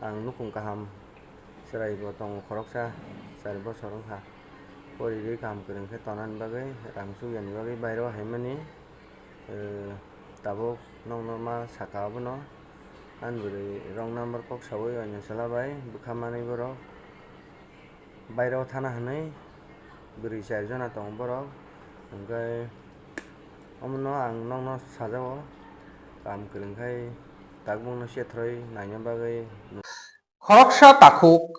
ang nukung kaham serai botong khoroksa sari bosor ongkha pori rwi kaham kwrwng khe tonan bagwi rang sugyani bagwi bairo haimani tabuk nongno ma saka abono anbwri rong number kok sawi oino chalabai bwkhamani borok bairo thana hwnwi bwrwi 4 jona tongo borok hingkai omono ang nongno sajao kaham kwrwngkhai takbungno sethroi naina bagwi Khoroksa takuk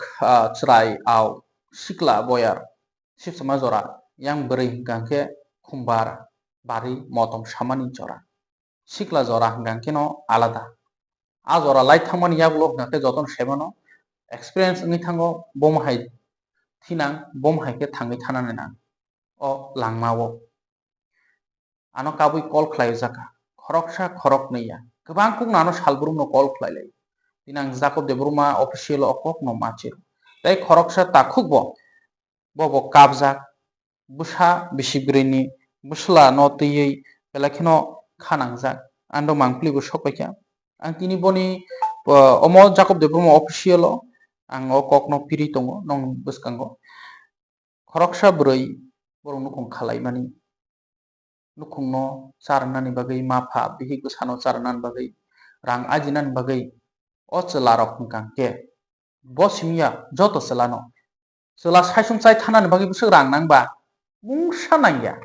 chrai au sikla boyar sipsama jora yang beri hingkangke khumbar bari motom samani jora sikla jora hingkangke no alada a jora light thamani yaklo hingkangke joton sebano experience ngi thango bomhai thinang bomhai ke thangi thanani nang o langmao ano kabui call khlai jaka khoroksa khorok niya gobang kungnano salbrum no call khlailai tinang Jacob de Bruma official okok no machir tai khoroksa takuk bo kabjak busa bisibrini busla no tiyei belakino khanangjak ando mangpli bo sokpaikya ang tini boni omo Jacob de Bruma official ang okok no piri tongo nong buskango khoroksa broi borong nukung khalai mani nukung no charnani bagai mafa bihik busano charnan bagai rang ajinan bagai o chelarok hingkangke bo simya joto chelano chela saisung chai thanani bagi busuk rang nangba mungsa nangya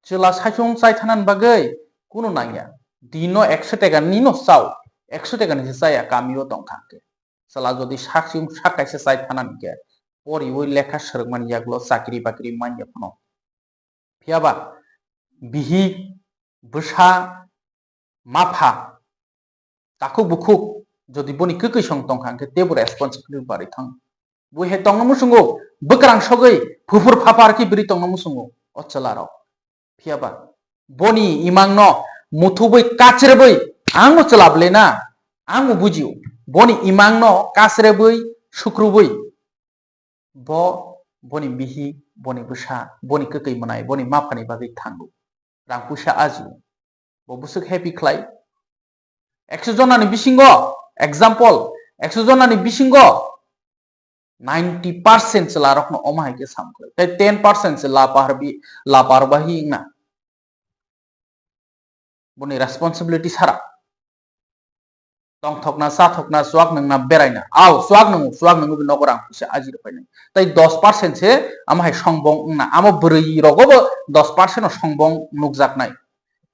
chela saisung chai thanani bagai kuno nangya dino 100 taka nino chau 100 taka ni chaya kamio tongkangke chela jodi saksung sakaise chai thanani ke pori oi lekha srokmani yaklo chakri bakri manya phono phiaba bihik bwsa mafa takuk bukuk jodi boni kwkwi song tongkangke tebo responsibility bari thang bui he tongno musungo bwkrang sogoi phufur phapar ki bri tongno musungo o chelaro phiaba boni imangno muthubui kachrebui angmo chelable na angmo bujiu boni imangno kasrebui sukrubui boni bihi boni bwsa boni kwkwi manai boni mafani bagui thango rang puisa aju bo busuk happy khlai 100 jonani bisingo example 100 jonani bisingo 90% chelarok no omahai ke samkhlai tai 10% che laparbahi na boni responsibility sara tongthokna sathokna swak nangna beraina au swak nangu nogorang se ajir painai tai 10% se amahai songbong na amo brui rogobo 10% no songbong nukjaknai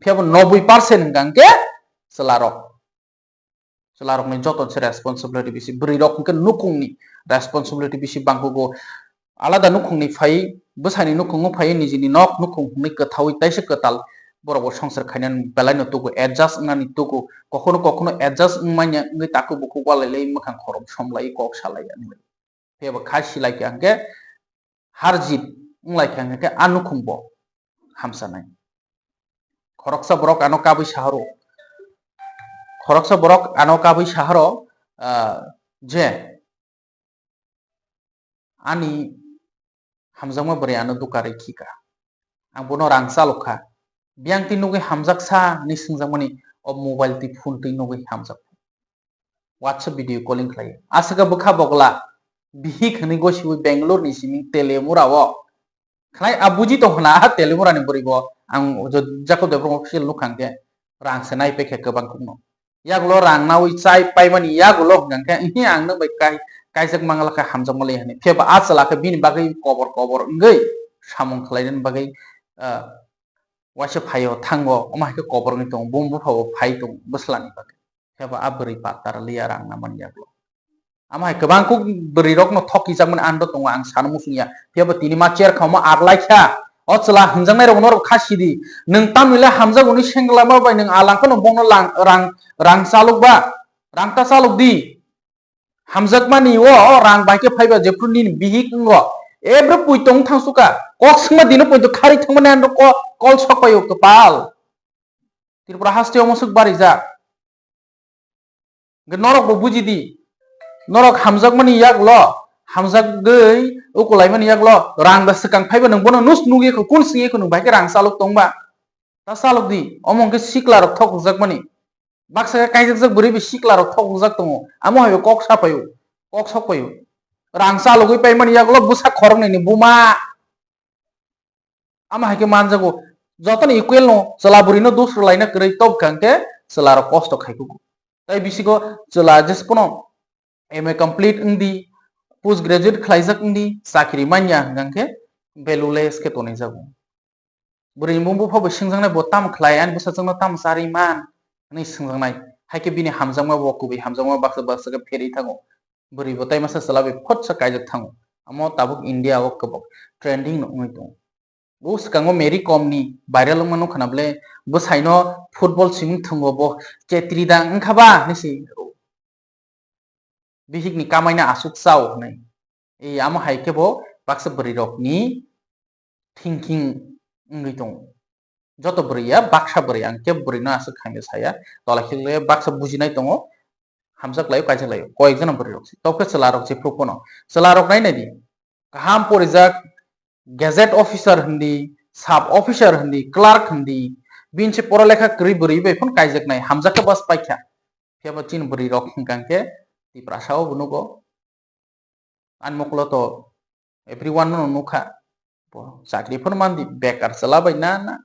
phiabo 90% hingkangke chelarok ni joton se responsibility bisi brui rok hingke nukungni responsibility bisi bangkugo alada nukungni phai bwsani nukungo phai nijini nok nukung ni kathawi taise katal borok songsar khainan belai tugu adjust ngani tugu kokono adjust ngmanya ngi taku buku walai makhang khorom somlai kok salai ani pheba khasi lai kyangke harjit nglai kyangke anukungbo hamsanai khoroksa borok ano kabui saharo khoroksa borok ano kabui saharo je ani hamjangma bari ano dukare khika ang bono rang salokha biang tin nugi hamjak sa ni singjamani o mobile ti phone ti nugi hamjak whatsapp video calling khlai asaga bukha bogla bihik hani gosibu bangalore ni simi telemura wo khlai abuji to hna telemura ni boribo ang Jacob de Bruma official nukhangke rang senai pekhe kebang kungno yaklo rang nawi chai paimani yaklo ngangke hi ang nang bai kaijak mangalaka hamjak malai hani pheba achala ke bini bagai kobor ngai samung khlainen bagai waisa phayo thango omah ke kobor ngi tong bumbu phawo phai tong buslani bagai pheba abri patar liya rang naman yaklo amai kebang ku beri rok no thoki jakman ando tong ang sanmu sungya pheba tini ma chair khama aglai kha o chela hinjangnai rok nor khasidi nung tamile hamjak uni sengla ma bai nung alangko no bongno rang saluk ba rang ta saluk di hamjak mani wo rang bai ke phaiba jepuni bihik ngo every puitong thangsuka kok sma dino puito khari thangmane ando kol sokpayo kepal tirpura hastio mosuk bari ja norok bo bujidi norok hamjak mani yaklo hamjak gei ukulai mani yaklo rang ba sekang phaiba nung bono nus nugi ko kun singi ko nung bai ke rang saluk tongba ta saluk di omong ke sikla rok thok jak mani Baksa kaijak beri bi sikla rok thok jak tongo amo hayo kok sapayo kok sokpayo rang sa logoi payman yaglo busa khorong ni buma ama haike manjago joton equal no chela buri no dusro laina krei top kangke chela ro kosto khaiku tai bisigo chela jeskono MA complete ngdi post graduate khlaijak ngdi sakri manya gangke valueless ke tonai jago buri mumbu phobo singjangnai bo tam khlai an busa jangno tam sari man ni singjangnai haike bini hamjangma bo kubi hamjangma baksa baksa ke feri thango buri bo tai masa chela be photsa kaijak thango amo tabuk India o kebok trending no ngoi tong bus kango Mary Kom ni viral mano khanable Bwsai no football swimming thungo bo chetri dang ngkhaba nisi Bihik ni kamaina Achuk chau nai e amo haike bo baksa buri rok ni thinking ngoi tong joto buri ya baksa buri angke buri no asuk khaime saya tola khile baksa bujinai tongo hamjak layo kaijak layo koek jana buri rok topke chela rok je propono chela rok nai nai di kaham porijak gazette officer hindi sub officer hindi clerk hindi binche poralekha kri buri be phon kaijak nai hamjak bas paikha pheba chin buri rok hingkangke ti prasao bunugo anmoklo to everyone no nukha sakri phon mandi bekar chelabai na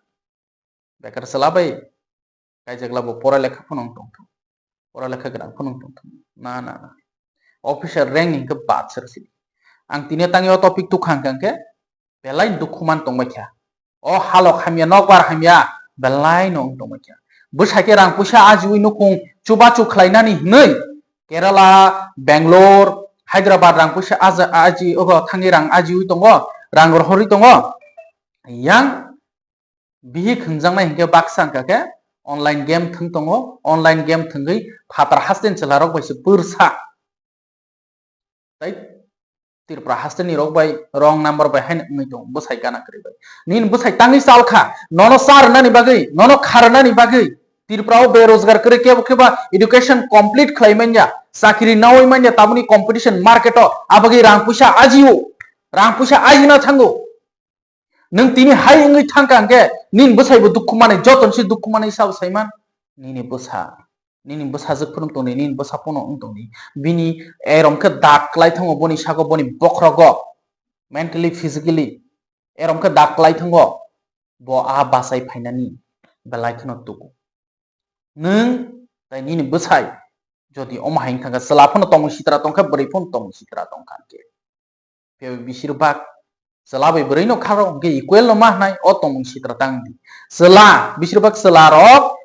bekar chelabai kaijak labo poralekha phon tong poralekha gran phon tong na officer rank ni ke bat sersi ang tine tangi o topic tu khangkangke belai dukuman tongbaikha o halok hamya nokbar hamya belai nong tongbaikha Bwsai ke rang puisa ajiwi nukung chuba chu khlainani hnei Kerala Bangalore Hyderabad rang puisa aji ogo thangi rang ajiwi tongo rang rohori tongo yang Bihik hingjangnai hingke baksa angkake online game thung tongo online game thungui phatar hasten chelarok baisa pursa tai tirpra hasteni rok bai wrong number bai hain ngoi tong Bwsai gana kri bai nin Bwsai tangi salkha nono sar nani bagai nono khar nani bagai tirprao berozgar kre keba education complete khlaimanya sakri nawai manya tamuni competition market o abagi rang puisa ajina thango nung tini hai ngoi thangkangke nin Bwsai bo dukkumani joton si dukkumani sab saiman nini Bwsa juk phunung tongni nin Bwsa pono ungtongni bini eromke dak klai thango boni sago boni bokrogo mentally physically eromke dak klai thango bo a basai phainani belai khno tuku nung tai nini Bwsai jodi oma haing thanga chela phono tong sitra tongkha bari phon tong sitra tongkhanke pe bishirbak chela bai bari no kharo ge equal no mahnai o tong sitra tangdi chela bishirbak chela rok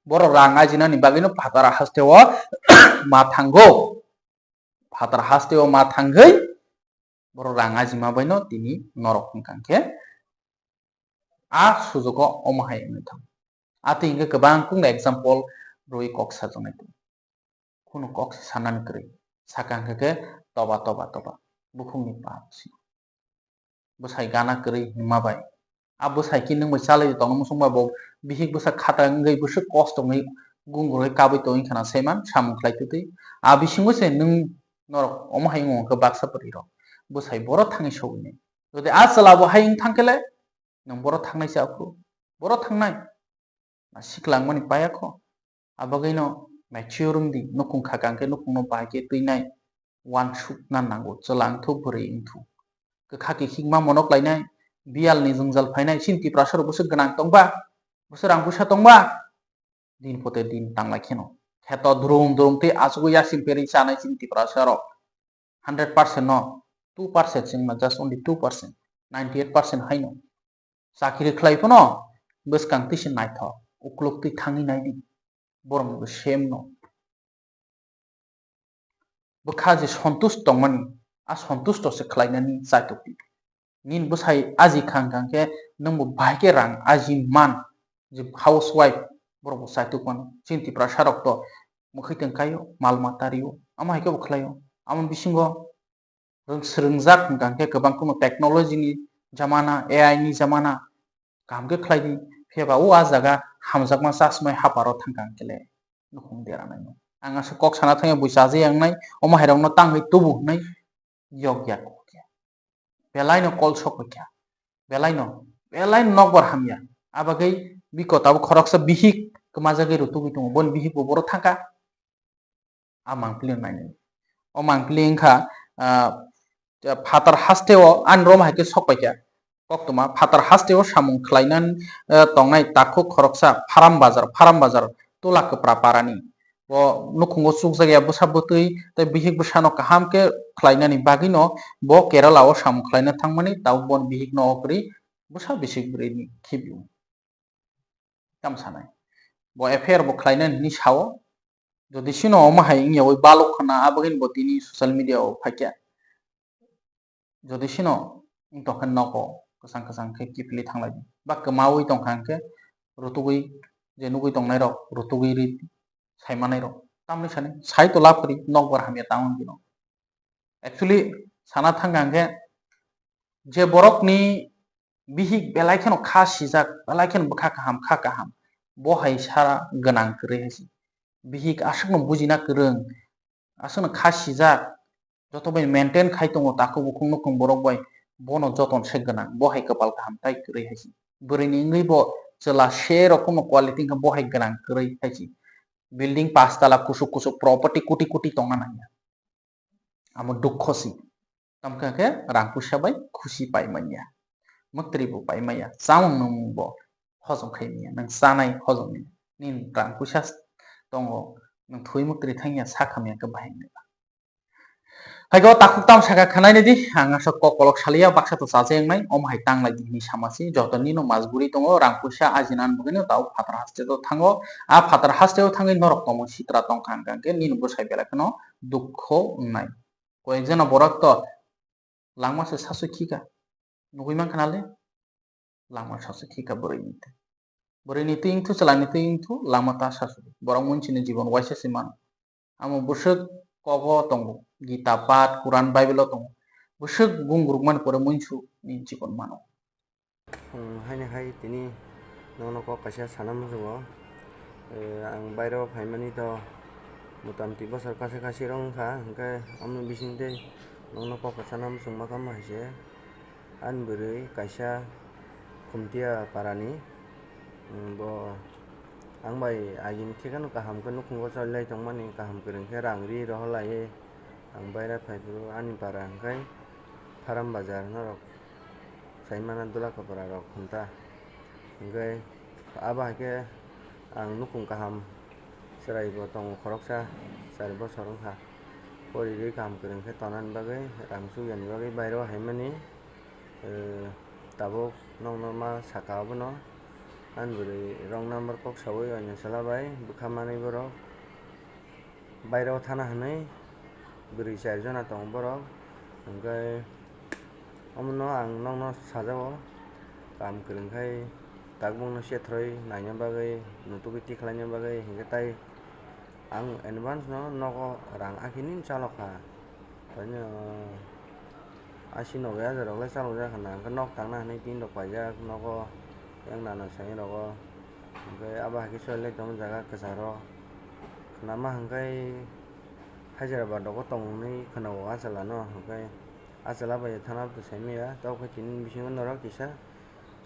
boro rang ajina ni bagino phatara hasteo ma thango phatar hasteo ma thangai boro rang ajima baino tini norok hingkangke a sujogo omahai ngoi thang ati hingke kebang kung example roi kok sajonai kuno kok sanan kri sakangke toba bukhungni patsi Bwsai gana kri himabai a Bwsai ki nung chalai tong musungba bo Bihik Bwsa khata ngai Bwsa kosto ngai gunguroi kabai to inkhana saiman samung khlaitutui a bisingo se nung norok omahai ngongke baksa pari rok Bwsai boro thangi sogini jodi a chalabo haing thangkele nung boro thangnai chakhu boro thangnai siklangmani payakho abagaino mature di nukung khakangke nukung no baike tuinai wan suk nan nango chelang thu buri ingthu khaki hingma monok lainai bial ni jungjal phainai sinti prasar Bwsa ganang tongba Bwsa rang puisa tongba din pote din tanglai kheno kheto drum te asugo yasim peri chanai sinti prasaro 100% no 2% singma just only 2% 98% haino sakiri khlai phono bwskang tisin naitho ukluk ti thangi naidi borong bo same no bukhaji santush tongmani a santush to se khlainani chaitokti nin Bwsai aji khangkangke nungbo baike rang aji man je housewife borok chaitukman sinti prasarok to mukhaiteng kayo malmatario ama haike bo khlaio ama bisingo srungjak hingkangke kebang kuno technology ni jamana AI ni jamana kamke khlaidi pheba o a jaga hamjakma chasmai haparo thangkangkele nukhung deranai no anga se kok sana thangai buisaje yangnai oma hairong no tangai tubu hnai yogya belai no kol sokokya belai no nokbar hamya abagai biko tabu khoroksa Bihik kema jagai Rwtwkgo tongo bon Bihik bo borok thangka a mangpili nainani o mangpili wngkha fatar hasteo an rom haike sokpaikha koktoma fatar hasteo samung khlainan tongnai takhuk khoroksa faram bazar tola kwpra parani bo nukhungo chukjagya bwsa bwtwi tei Bihik bwsano kaham khe khlainani bagui no bo Kerala o samung khlaina thangmani tabuk bon Bihik no kwrwi bwsa bisik bwrwi khibio tamsanai bo FIR bo khlainani hini sao jodi sino omahai wngyawi baluk khana abagini bo tini social media o phaikya jodi sino wngtongkha nogo kwchang kwchang khe kipili thanglai ba kwmawi tongkha hingkhe Rwtwkgwi je nugui tongnai rok Rwtwkgwi ri saimanai rok tamni sani sai to lapri nokbar hamya tamon bino actually sana thangka hingkhe je borokni Bihik belai kheno kha sijak belai kheno bwkha kaham bo hai sara gwnang kwrwi haisi Bihik aswkno bujina kwrwng aswkno kha sijak joto bai maintain khai tongo takhuk bukhung nukhung borok bai bono joton se gwnang bo hai kapal kaham tai kwrwi haisi bwrwini wngwi bo chwla se rokomno quality wngkha bo hai gwnang kwrwi haisi building 5 tala kusuk property kuti kuti tongna naiya amo dukhosi tamkha khe rang puisa bai khusi paimanya mwktri bo paimaya chamung nwng bo hojom khaimanya nang chanai hojom ni nin rang puisa tongo nang thui mwktri thangya sakhamya khe bahaimya haiko takhuk tamsaka khanaini di ang asok kokolok salia baksa to chache wngnai omhai tanglai hini samasi joto nino majburi tongo rang puisa ajinan bugino tau fatar haste to thango a fatar haste o thangwi norok tongmo sitra tongkha hingkha nini bwsai belai kheno dukho wngnai koyekjano borok to langma se sasu khika nugui mankha nali langma sasu khika bwrwini twi wngthu chwlani twi wngthu lama ta sasu borok munchini jibon waisa se mano amo bwswk kogo tongo gita path Quran Bible o tongo bwswk gungrukmani pore munchu ni jibon mano haini hai tini nongno kok kaisa sana muchungo ang bairao phaimani to motamoti bochor kachi rok wngkha hingkhe amoni bisingtwi nongno kok sana muchungma kama haise ani bwrwi kaisa khumtia parani bo ang bai agini thekeno kaham khe nukhungo cholilai tongmani kaham kwrwng khe rang ri rohorlaiui ang baira phaipuru ani para hingkhai faram bazar norok saimana dola kapra rok khumta hingkhai abo haikhe ang nukhung kaham chwrai bo tongo khoroksa 4 bochor wngkha porirwi kaham kwrwng khe tonani bagwi rang chugyani bagwi bairao haimani tabuk nongno ma saka abono ani bwrwi rong number kok saui waisa chwlabai bwkha manui borok bairao thana hwnwi bwrwi 4 jona tongo borok hingkhai omono ang nongno sajago kaham kwrwngkhai takbungno sethroi naina bagwi Rwtwkgwi tikhlaina bagwi hingkhe tai ang advance no nogo rang akini ni chalokha asi 90,000 roklai chalokjak hwnna hingkhe nog tangna hwnwi pin rok paijak nogo yang nana sai rogo hingkhai abo haikhe choliklai tongma jaga kwcharo khwnama hingkhai Hyderabad rogo tongmoni khwnago achala no hingkhai achala bai thana bwtwi saimaya tokhai tini bisingo norok kisa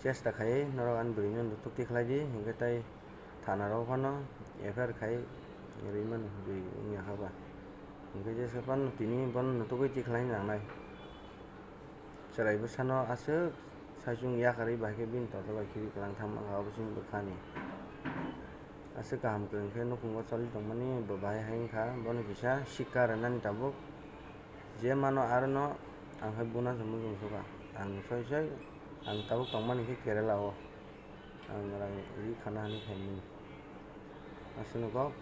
chesta khaiwi norok ani bwrwi no Rwtwk tikhlaidi hingkhe tai thana rok phano FIR khai rwi mano wngya khaba hingkhe jeska phano tini bono Rwtwkgwi tikhlaina nangnai chwrai bwsano aswk saichung yakarwi bai khe bini toto bai khibi kwlang thangmankhা abo chini bwkhani aswk kaham kwrwng khe nukhungo choli tongmani bo bahai hai wngkha bono kisa shikha rwnani tabuk je mano aro no ang hai buna se muchungsoka ang soi ang tabuk tongmani khe Kerala o ang rang ri khana hinui phaimani aswkno kok.